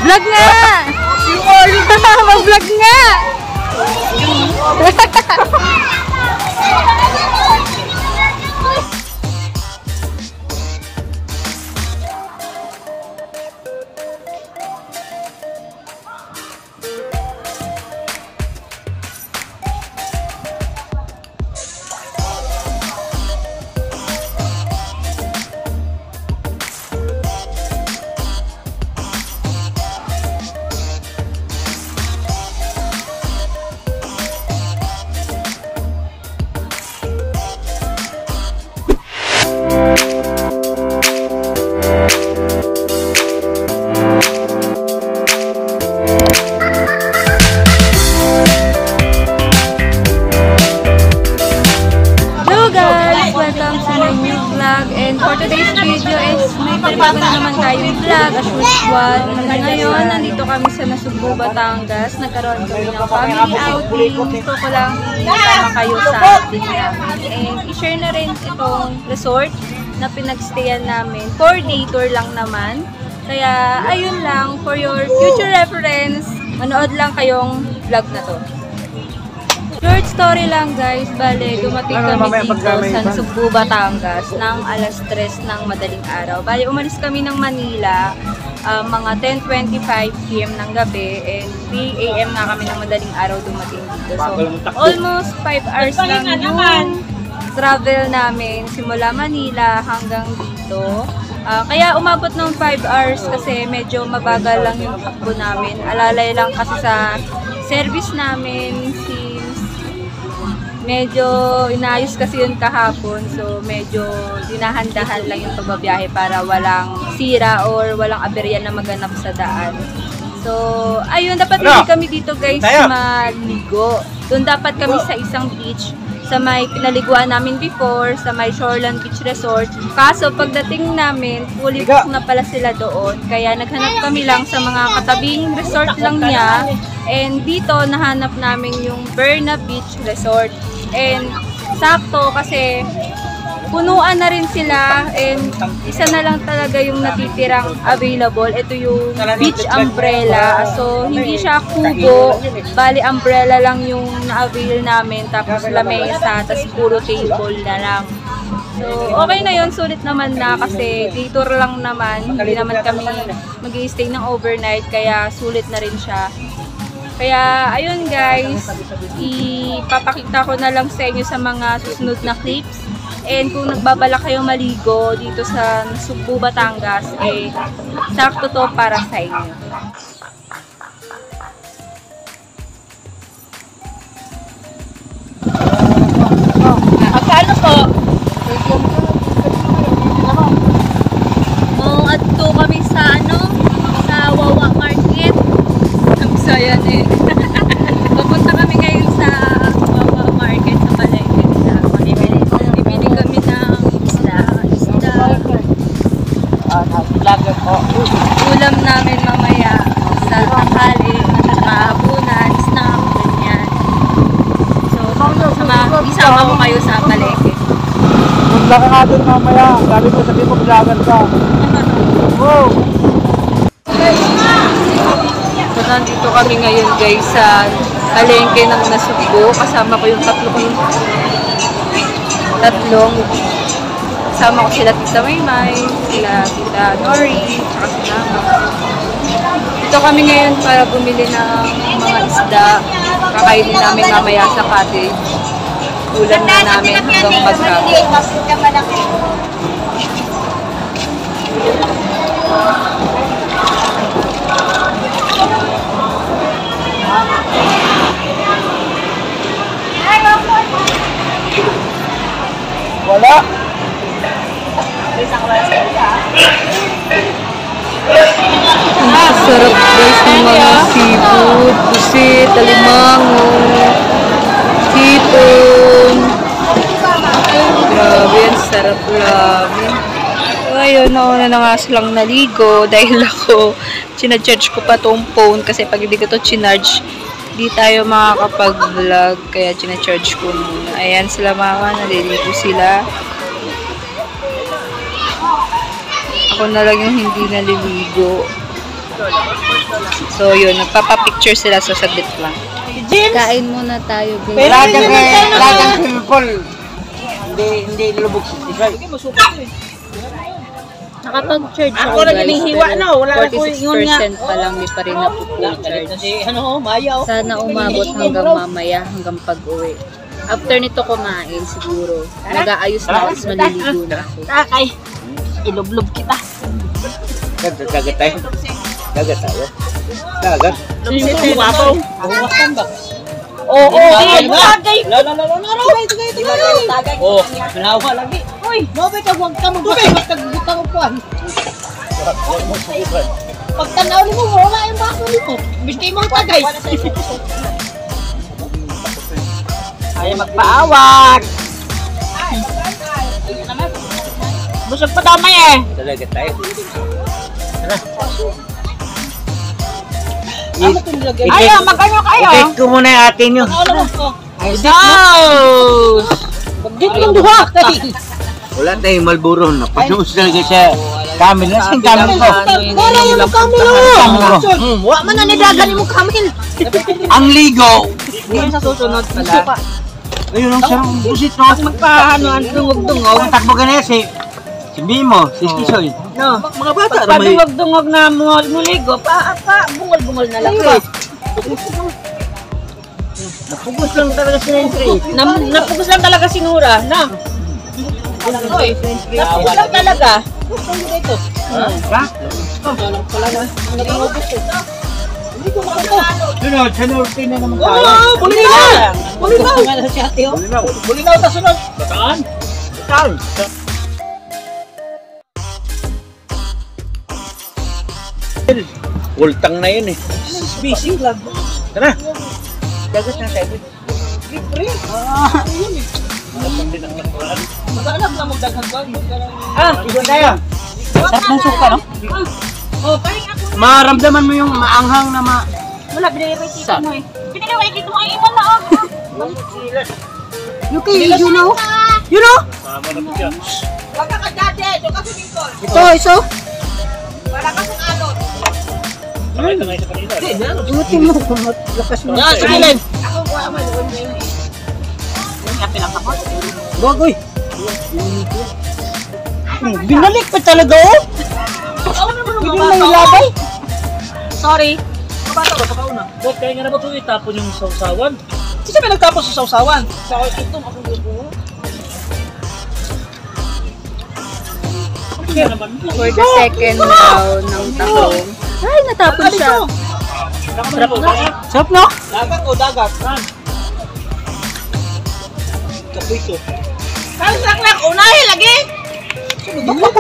Vlog nga! Mag-vlog nga! And for today's video is may palibago na naman tayong vlog as usual. Ngayon, nandito kami sa Nasugbu, Batangas. Nagkaroon kami ng family outing. Gusto ko lang isama kayo sa outing namin. And i-share na rin itong resort na pinagstayan namin. 4-day tour lang naman. Kaya ayun lang, for your future reference, manood lang kayong vlog na to. Short story lang guys, bale dumating kami dito sa Nasugbu, Batangas ng alas 3 ng madaling araw. Bale umalis kami ng Manila mga 10:25 PM ng gabi and 3 AM na kami ng madaling araw dumating dito. So almost 5 hours lang yung travel namin simula Manila hanggang dito. Kaya umabot ng 5 hours kasi medyo mabagal lang yung takbo namin. Alalay lang kasi sa service namin medyo inayos kasi yun kahapon. So, medyo dinahandahan lang yung pagbabiyahe para walang sira or walang aberya na maganap sa daan. So, ayun, dapat hindi kami dito guys maligo. Doon dapat kami sa isang beach sa may pinaliguan namin before, sa may Shoreland Beach Resort. Kaso, pagdating namin, fully booked na pala sila doon. Kaya naghanap kami lang sa mga katabing resort lang niya. And dito, nahanap namin yung Berna Beach Resort. And sakto kasi punuan na rin sila and isa na lang talaga yung natitirang available. Ito yung beach umbrella. So, hindi siya kubo. Bali, umbrella lang yung na-avail namin. Tapos lamesa, tapos puro table na lang. So, okay na yun. Sulit naman na kasi day tour lang naman. Hindi naman kami mag-i-stay ng overnight. Kaya sulit na rin siya. Kaya, ayun guys, ipapakita ko na lang sa inyo sa mga susunod na clips. And kung nagbabala kayo maligo dito sa Nasugbu, Batangas, eh, sakto to para sa inyo. Magkano po? Adto kami sa sa Wawa Market. Sayan eh. Pupunta kami ngayon sa Wawa Market sa Palengke nila. Bibili kami ng isda. Ulam namin mamaya sa tanghali, sa hapunan, snack, ganyan. So, isama ko kayo sa Palengke. Magla ka nga dun mamaya. Sabi ko sabi mo vlogger ka. Wow! So, nandito kami ngayon guys sa Palengke ng Nasugbu. Kasama ko yung tatlong. Kasama ko sila Tita Maymay, sila Tita Nori, at sila Mama. Dito kami ngayon para bumili ng mga isda. Kakainin namin mamaya sa cottage. Ulam na namin hanggang maghapon. Wala! Sarap guys ng mga seafood, pusit, alimango, hipon. Grabe yan, sarap lang. So ayun, nauna na nga silang naligo dahil ako, chinacharge ko pa tong phone kasi pag hindi ko to chinarge, di tayo makakapag-vlog, kaya chinacharge ko muna. Ayan sila mama, naliligo sila. Ako na lang yung hindi naliligo. So yun, nagpapapicture sila so saglit lang. Kain muna tayo guys. Lagang simple. Hindi lubog sa tisay. Nakapag-charge ako Ako na guys, ginihiwa, pero no? Wala na ko ingon nga. 46% pa lang, di pa rin napupull-charge. Maya. Sana umabot hanggang mamaya, hanggang pag-uwi. After nito kumain, siguro, nag-aayos na, tapos maliligo na ako. Takay. Ilublob kita. Dagat tayo. Dagat tayo. Dagat. Sino mabaw? Awasan ba? Oo. Tagay. Tagay. Oh, manawa lagi. Uy, nobe ka wag ka magkagutang upuan. Pag tanaw mo wala yung baso nito. Bisti mo tagay. Ay magpaawag. Busog pa damay eh. Dagat tayo. Ayaw, magkano kayo? I-take ko muna yung atin nyo. Ay, dito yung duha. Wala tayong Malboro. Napanuos talaga sa camera. Nasaan camera ko? Wala yung camera. Wala man na nidagan mo camera. Ang ligo. Hindi sa susunod pala. Ayun ang sarang busit no. Magpaano ang dungog-dungog. Ang takbo ka na si Bimo, si Kisoy. No, mga bata na may dungog na muligo, bungol-bungol na lang. Napugos lang talaga si Nentry. Napugos lang talaga si Nura, na. Oy, napugos lang talaga. Ito. Ha? Sunod, sa norte na naman tayo. Oo, bulinaw! Bulinaw! Bulinaw ta sunod. Bataan? Bataan. Ultang na yun eh. Busy lang. Tara. Dagat na tayo. Libre. Maghanap na magdaghan ba? Ikaw tayo. Sarap ng suka, no? Oh, paring ako. Maramdaman mo yung maanghang na Wala, binigay pa yung mo eh. Binigay dito mo ang iwan na ako. Okay, you know? You know? Wag ka dati, doon ka sumingkol. Ito, iso? Wala ka sa alon. Buti mo, lakas mo. Yan, sige lang. Ako ko ang maluwan mo yun. Yung kape lang ako. Bagoy. Binalik pa talaga oh. Hindi na ilagay. Sorry. Bata ba sa kauna? Bot, kaya nga na ba ito itapon yung sausawan? Sino ba nagtapos sa sausawan? Sa ito, ako dito. Kaya naman. For the second round ng tahong. Ay, natapon siya. Sarap na. Sarap no? Dagat o dagat? Kapito. Kalak-lak, unahin lagi! Pag ako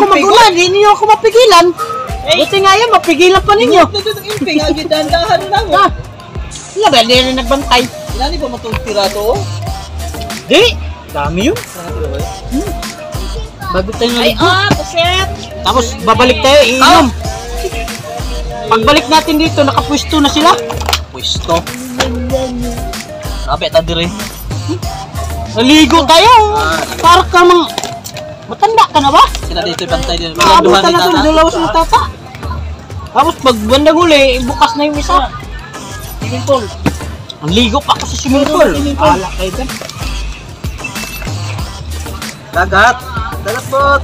magulan, hindi niyo ako mapigilan. Buti nga yan, mapigilan pa ninyo. Ito yung imping, agi dahan-dahan lang. Wala ba, hindi rin nagbantay. Ilani ba matutira to? Di, dami yun. Bago tayo Ay, puset! Tapos babalik tayo, iinom. Pagbalik natin dito, nakapwesto na sila. Pwesto. Sabi, tadiri. Naligo tayo. Para ka mang... Matanda ka na ba? Sila dito yung pantay din. Maabutan na itong dalawas ng tata. Tapos pag bandang huli, bukas na yung isa. Swimming pool. Ang ligo pa ako sa swimming pool. Ala kayo dyan. Dagat. Dagat bot.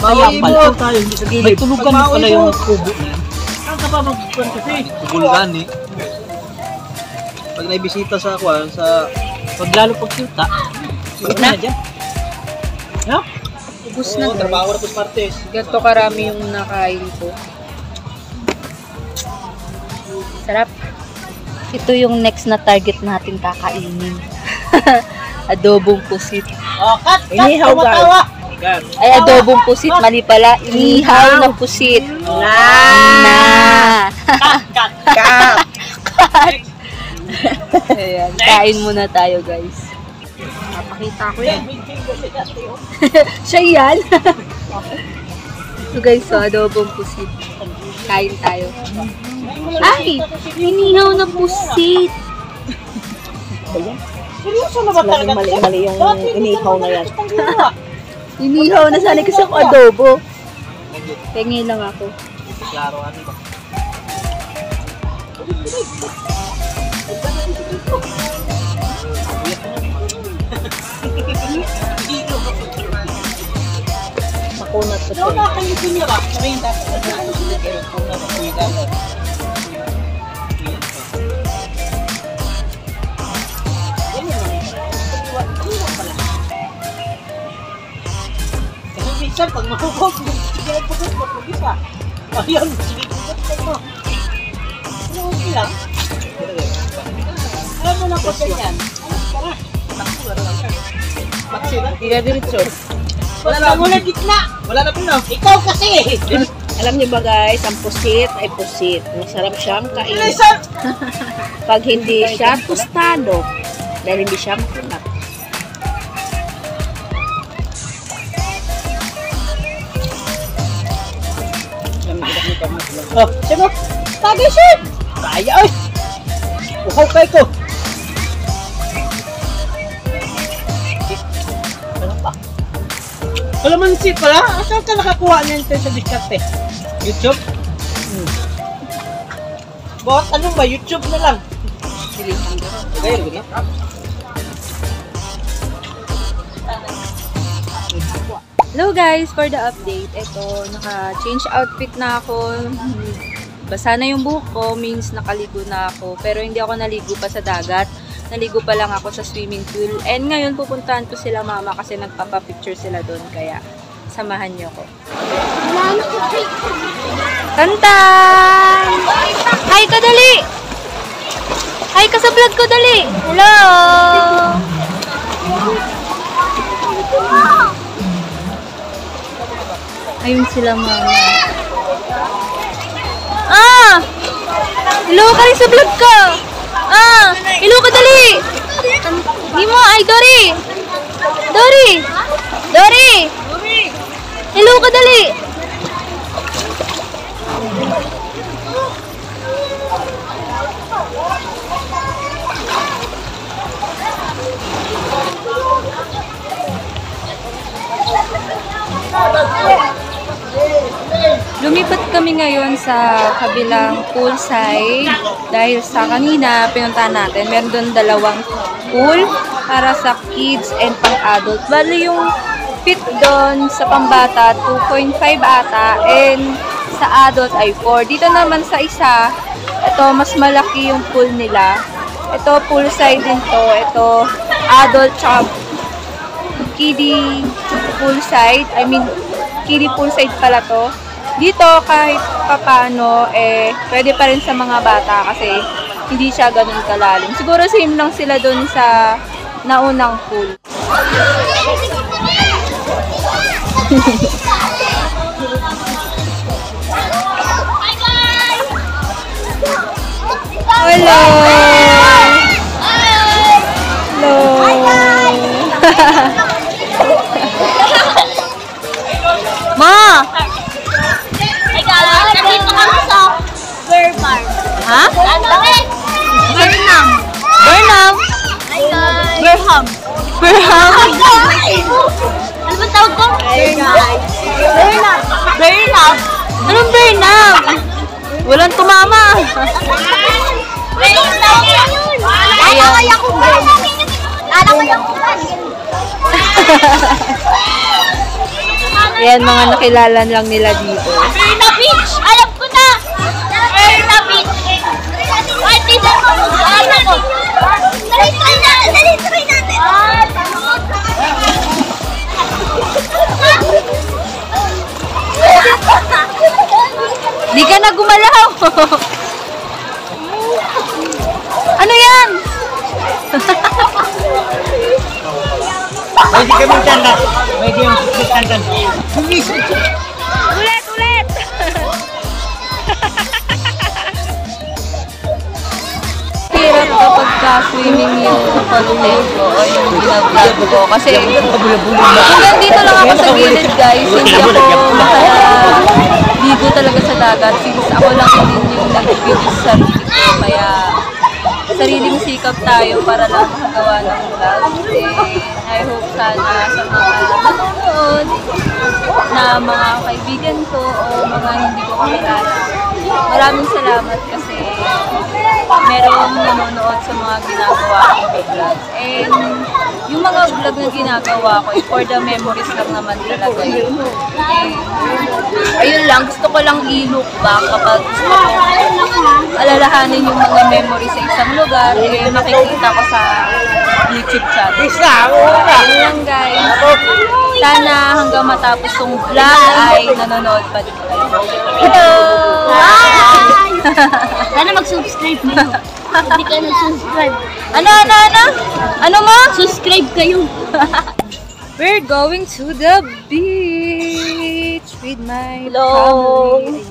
Kaya pala tayo. May tulugan na pala yung kubo na yan. Saan ka pa magpuan kasi? Bulugan eh. Pag naibisita sa ako, sa... Pag lalo pag silta, Ubus na. no? Ubus na guys. trabaho na po sa Martes. Ganito karami yung nakain ko. Sarap. Ito yung next na target natin kakainin. Adobong pusit. Oh, cut! Inihaw, Tumatawa! Ay, adobong pusit. Mali pala. Inihaw na pusit. Na. Cut! Ayan. Kain muna tayo, guys. Papakita ko yan. Siya yan. So guys, so adobong pusit. Kain tayo. Ay! Inihaw na pusit. Seryoso na ba talaga? Mali yung inihaw na yan. Inihaw na sana kasi ako adobo. Pengi lang ako. Klaro ano ba? Makunat ko siya. Nakakalitin niya ba? Sabihin dapat ano sila kayo kung nasa kuya ka. Kasi minsan pag mahubog, sige po ko mag-isa. Ayun, sige po. Ano okay lang? Alam mo lang po ganyan. Hindi na diretso. Wala na muna gitna. Wala na po na. Ikaw kasi. Alam niyo ba guys, ang pusit ay pusit. Masarap siyang kainin. Pag hindi siya tostado, dahil hindi siya makunat. Oh, sino? Tagay siya! Kaya ay! Uhaw kay ko! Ano pa? Kalamansi pala? Saan ka nakakuha niyan sa diskarte? YouTube? Bakit ano ba? YouTube na lang. Gaya rin na. Hello guys, for the update, ito, naka-change outfit na ako. Basa na yung buhok ko, means nakaligo na ako. Pero hindi ako naligo pa sa dagat. Naligo pa lang ako sa swimming pool. And ngayon, pupuntahan ko sila mama kasi nagpapapicture sila doon. Kaya, samahan niyo ko. Tantan! Hi ka, dali! Hi ka sa vlog ko, dali! Hello! Ayun sila mama. Ah! Hello ka rin sa vlog ko! Ah! Hello ka, dali! Hindi mo, ay Dory! Dory! Dory! Hello ka, dali! Lumipat kami ngayon sa kabilang poolside dahil sa kanina pinuntahan natin. Meron doon dalawang pool para sa kids and pang-adult. Bali yung fit doon sa pambata 2.5 ata and sa adult ay 4. Dito naman sa isa, ito mas malaki yung pool nila. Ito poolside din to. Ito adult tsaka kiddie poolside. I mean kiddie poolside pala to. Dito kahit papano pwede pa rin sa mga bata kasi hindi siya ganun kalalim. Siguro same lang sila dun sa naunang pool. Hello! Hello! Ma! Nandito kami sa Burmar. Ha? Burnham. Burnham? Hi guys. Burham. Burham? Ano ba tawag ko? Burnham. Burnham? Anong Burnham? Walang tumama. Burnham. Lalakay ako Burnham. Lalakay ako Yan, mga nakilala lang nila dito. Burnham Beach. Alam ko na. Burnham Beach. Ay, dito ko. Alam ko. Dali, try natin. Dali, try natin. Di ka na gumalaw. Ano yan? Pwede kami tanda. Pwede yung tanda. Ulit, ulit. Hirap kapag ka-swimming yung pag-take ko o yung binablog ko. Kasi hanggang dito lang ako sa gilid guys. Hindi ako makaligo talaga sa dagat. Since ako lang din yung nag-video sa sarili ko. Kaya sa sariling sikap tayo para lang makagawa ng vlog. And I hope sana sa mga nanonood na mga kaibigan ko o mga hindi ko kakilala. Maraming salamat kasi merong nanonood sa mga ginagawa kong vlog. And yung mga vlog na ginagawa ko, for the memories lang naman talaga yun. And ayun lang, gusto ko lang i-look back kapag gusto ko alalahanin yung mga memories sa isang lugar, eh makikita ko sa YouTube channel. Ayun lang guys. Sana hanggang matapos tong vlog ay nanonood pa din kayo. Hello! Sana mag-subscribe kayo. Hindi ka nag-subscribe. Ano? Ano mo? Subscribe kayo. We're going to the beach with my Hello. family.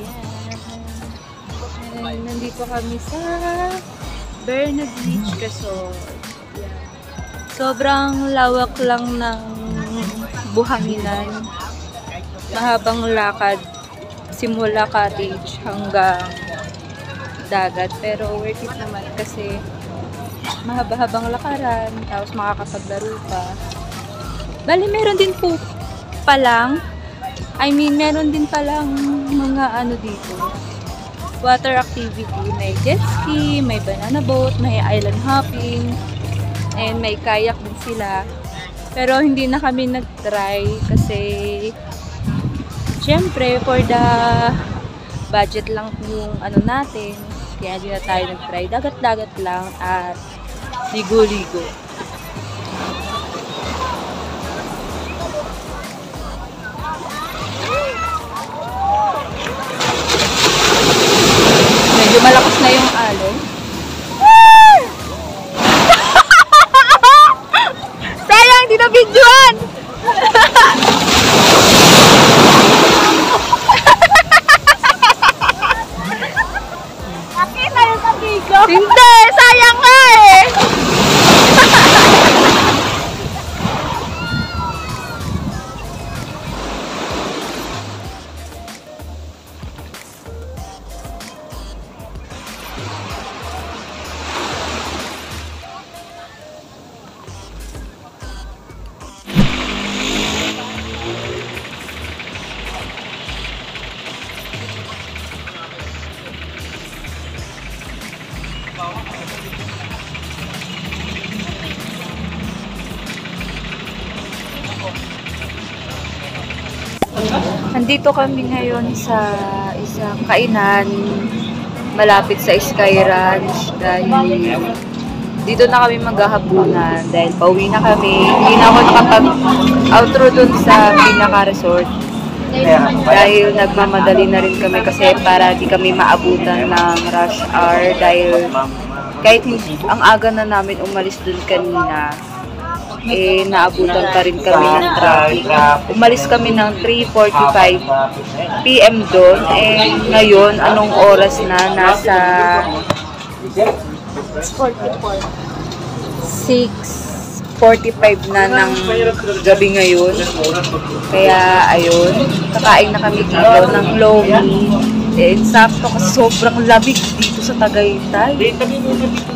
Ayan. And nandito kami sa Bernad Beach Resort. Ayan. Sobrang lawak lang ng buhanginan. Mahabang lakad simula cottage hanggang dagat. Pero worth it naman kasi mahaba-habang lakaran, tapos makakapaglaro pa. Bali, meron din po palang, meron din palang mga ano dito, water activity. May jet ski, may banana boat, may island hopping, and may kayak din sila. Pero hindi na kami nag-try kasi syempre for the budget lang yung ano natin. Kaya hindi na tayo nag-try. Dagat-dagat lang at ligo-ligo. Medyo malakas na yung alon. Sayang, hindi na videoan! Nakita yung kabigo. Hindi! Sayang nga eh! Nandito kami ngayon sa isang kainan malapit sa Sky Ranch dahil dito na kami maghahapunan dahil pauwi na kami. Hindi na ako nakapag-outro dun sa pinaka-resort dahil nagmamadali na rin kami kasi para di kami maabutan ng rush hour dahil kahit ang aga na namin umalis dun kanina, eh naabutan pa rin kami ng traffic. Umalis kami ng 3:45 PM doon, eh ngayon anong oras na? Nasa 6:45 na ng gabi ngayon. Kaya ayun, kakain na kami dito ng lomi. Eh, sakto kasi sobrang lamig dito sa Tagaytay.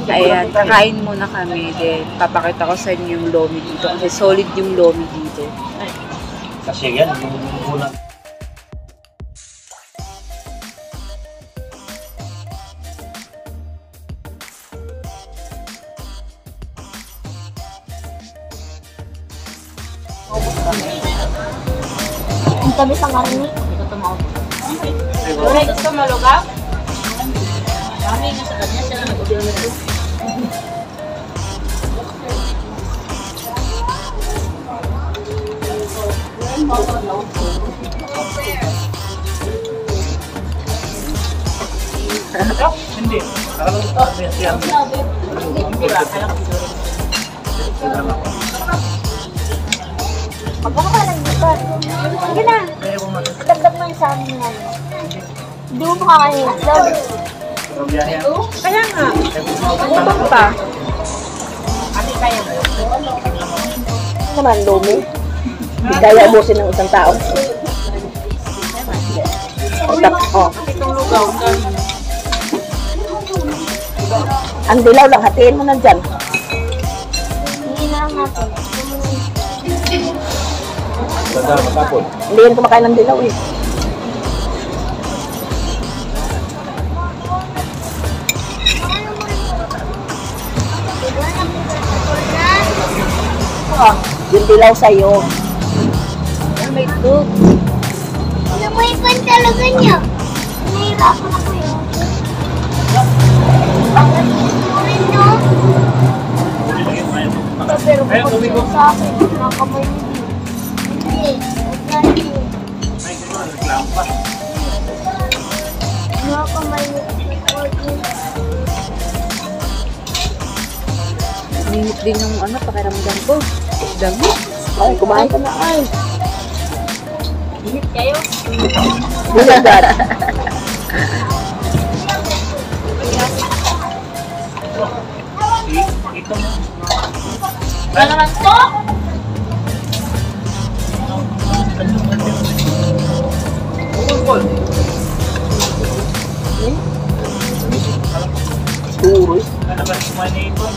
Ayan, kakain muna kami. Then, papakita ko sa inyo yung lomi dito. Kasi solid yung lomi dito. Kasi yan, unang Ang tabi sa karni. Wala gusto malugaw? Kami nga sa kanya siya na mag-udiyo nito. hindi. Magkano ka lang dito? Sige na. Dagdag mo yung sa amin nga. Hindi mo makakahilas daw. Kaya nga. Ubang pa. Naman, lomi. Hindi kaya ubusin ng isang tao. Oh. Itong lugaw. Ang dilaw lang, hatiin mo na dyan. Hindi na lang natin. Ganda, matapon. Hindi yan kumakain ng dilaw eh. Ah, yung dilaw sa'yo. May tube. Namaypan talaga niya. Nahihirapan ako yun. Rin no? Pero kung siya sa akin, nakamay niya din. Hindi. Hindi. Nakamay niya. Minit din yung pakiramdam ko. Dami. Ay, kumain ka na ay. Minit kayo. Bulagat. Ano naman to? Turoy. Ano ba? Manipon.